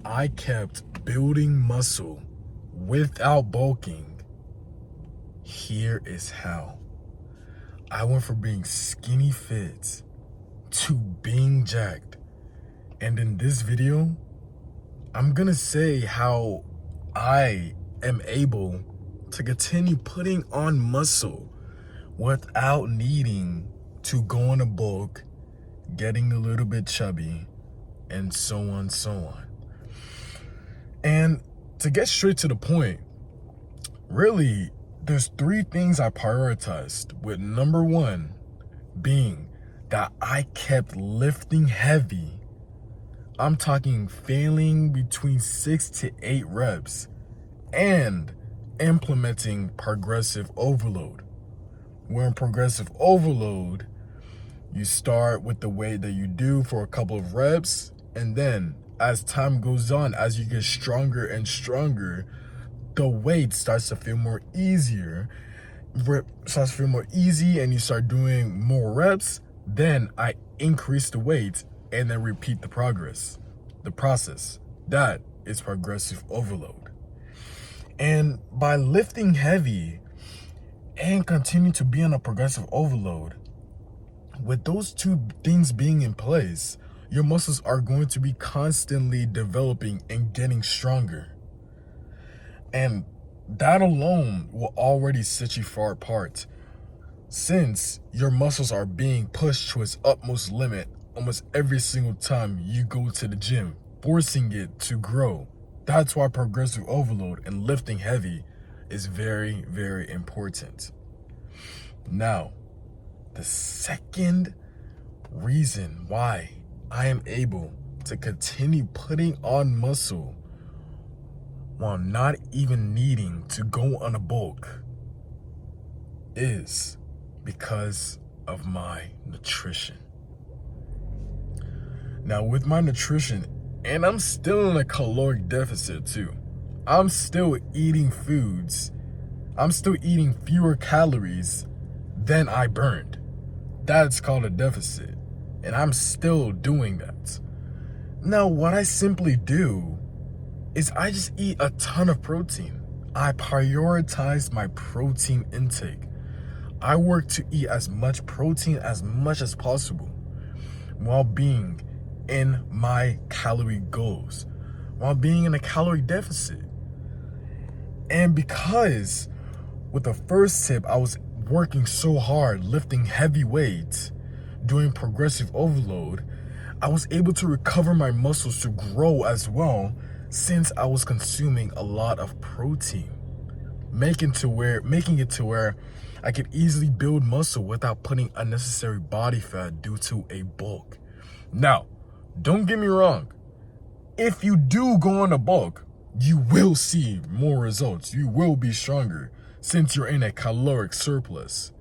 I kept building muscle without bulking, here is how. I went from being skinny fit to being jacked. And in this video, I'm gonna say how I am able to continue putting on muscle without needing to go on a bulk, getting a little bit chubby, and so on, so on. And to get straight to the point, really, there's 3 things I prioritized, with number 1 being that I kept lifting heavy. I'm talking failing between 6 to 8 reps and implementing progressive overload. Where in progressive overload, you start with the weight that you do for a couple of reps, and then as time goes on, as you get stronger and stronger, the weight starts to feel more easier, and you start doing more reps. Then I increase the weight and then repeat the process. That is progressive overload. And by lifting heavy and continue to be on a progressive overload, with those 2 things being in place, your muscles are going to be constantly developing and getting stronger. And that alone will already set you far apart, since your muscles are being pushed to its utmost limit almost every single time you go to the gym, forcing it to grow. That's why progressive overload and lifting heavy is very, very important. Now, the second reason why I am able to continue putting on muscle while not even needing to go on a bulk is because of my nutrition. Now, with my nutrition, and I'm still in a caloric deficit too. I'm still eating fewer calories than I burned. That's called a deficit, and I'm still doing that. Now, what I simply do is I just eat a ton of protein. I prioritize my protein intake. I work to eat as much protein as much as possible while being in my calorie goals, while being in a calorie deficit. And because with the first tip, I was working so hard, lifting heavy weights, doing progressive overload, I was able to recover my muscles to grow as well, since I was consuming a lot of protein, making it to where I could easily build muscle without putting unnecessary body fat due to a bulk. Now, don't get me wrong. If you do go on a bulk, you will see more results. You will be stronger since you're in a caloric surplus.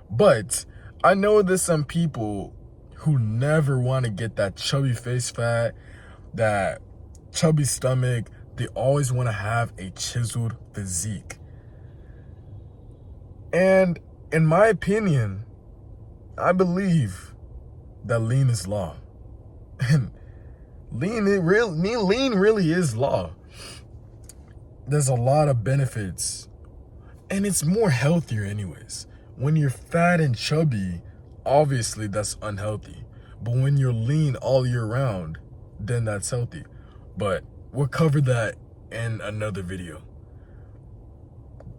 But I know there's some people who never want to get that chubby face fat, that chubby stomach. They always want to have a chiseled physique. And in my opinion, I believe that lean is law. And lean really is law. There's a lot of benefits, and it's more healthier anyways. When you're fat and chubby, obviously that's unhealthy. But when you're lean all year round, then that's healthy. But we'll cover that in another video.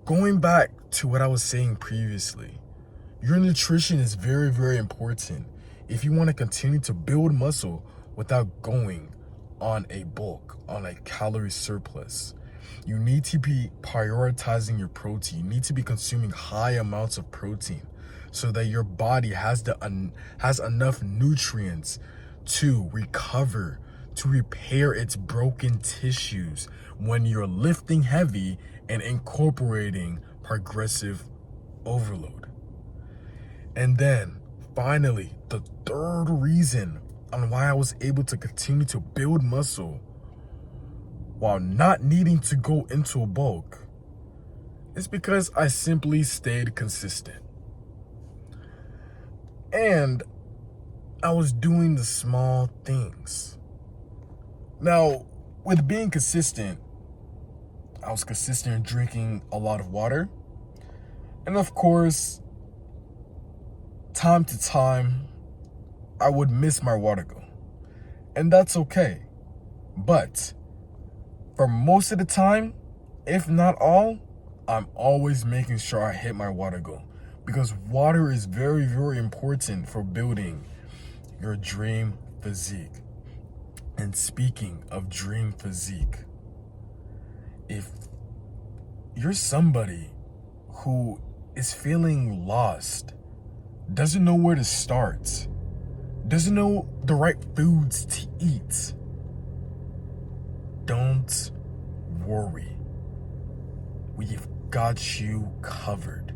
Going back to what I was saying previously, your nutrition is very, very important if you want to continue to build muscle without going on a bulk, on a calorie surplus. You need to be prioritizing your protein. You need to be consuming high amounts of protein so that your body has enough nutrients to recover, to repair its broken tissues when you're lifting heavy and incorporating progressive overload. And then finally, the third reason on why I was able to continue to build muscle while not needing to go into a bulk is because I simply stayed consistent. And I was doing the small things. Now, with being consistent, I was consistent in drinking a lot of water. And of course, time to time, I would miss my water goal. And that's okay. But for most of the time, if not all, I'm always making sure I hit my water goal. Because water is very, very important for building your dream physique. And speaking of dream physique, if you're somebody who is feeling lost, doesn't know where to start, doesn't know the right foods to eat, don't worry. We've got you covered.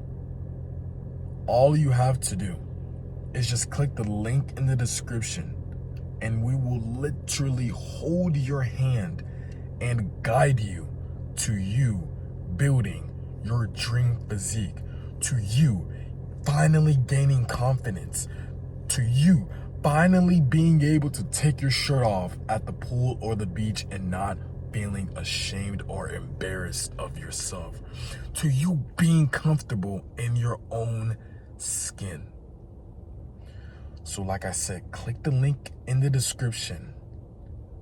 All you have to do is just click the link in the description and we will literally hold your hand and guide you to you building your dream physique, to you finally gaining confidence, to you finally being able to take your shirt off at the pool or the beach and not feeling ashamed or embarrassed of yourself, to you being comfortable in your own skin. So like I said, click the link in the description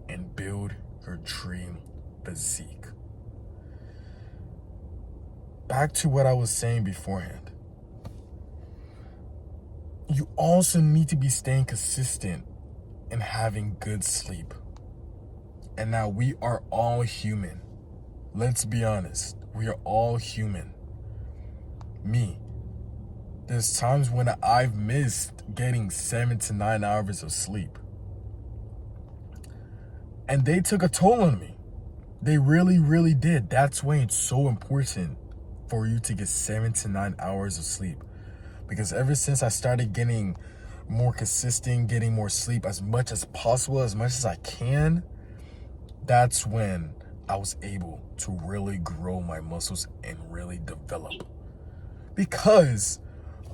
and build your dream physique. Back to what I was saying beforehand. You also need to be staying consistent and having good sleep. And now we are all human. Let's be honest. We are all human. Me. There's times when I've missed getting 7 to 9 hours of sleep. And they took a toll on me. They really, really did. That's why it's so important for you to get 7 to 9 hours of sleep. Because ever since I started getting more consistent, getting more sleep as much as possible, as much as I can, that's when I was able to really grow my muscles and really develop. Because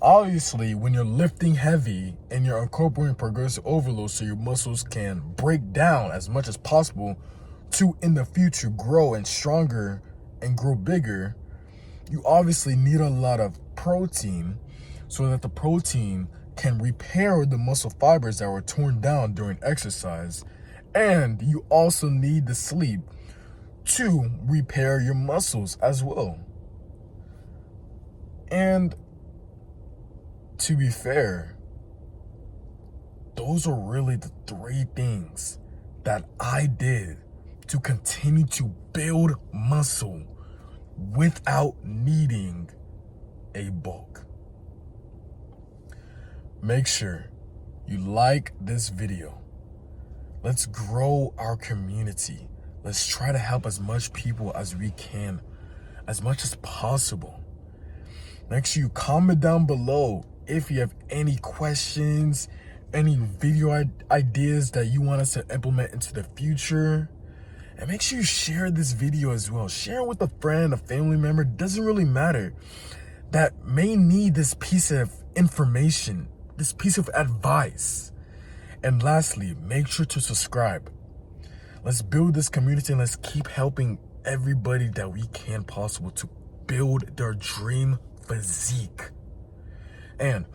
obviously, when you're lifting heavy and you're incorporating progressive overload so your muscles can break down as much as possible to, in the future, grow and stronger and grow bigger, you obviously need a lot of protein so that the protein can repair the muscle fibers that were torn down during exercise. And you also need the sleep to repair your muscles as well. And to be fair, those are really the 3 things that I did to continue to build muscle without needing a bulk. Make sure you like this video. Let's grow our community. Let's try to help as much people as we can, as much as possible. Make sure you comment down below if you have any questions, any video ideas that you want us to implement into the future. And make sure you share this video as well. Share it with a friend, a family member, doesn't really matter, that may need this piece of information, this piece of advice. And lastly, make sure to subscribe. Let's build this community and let's keep helping everybody that we can possible to build their dream physique. And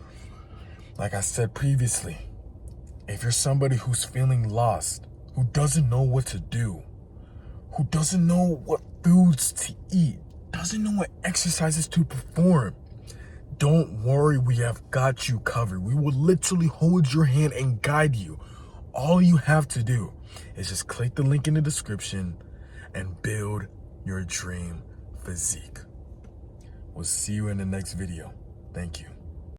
like I said previously, if you're somebody who's feeling lost, who doesn't know what to do, who doesn't know what foods to eat, doesn't know what exercises to perform, don't worry, we have got you covered. We will literally hold your hand and guide you. All you have to do is just click the link in the description and build your dream physique. We'll see you in the next video. Thank you.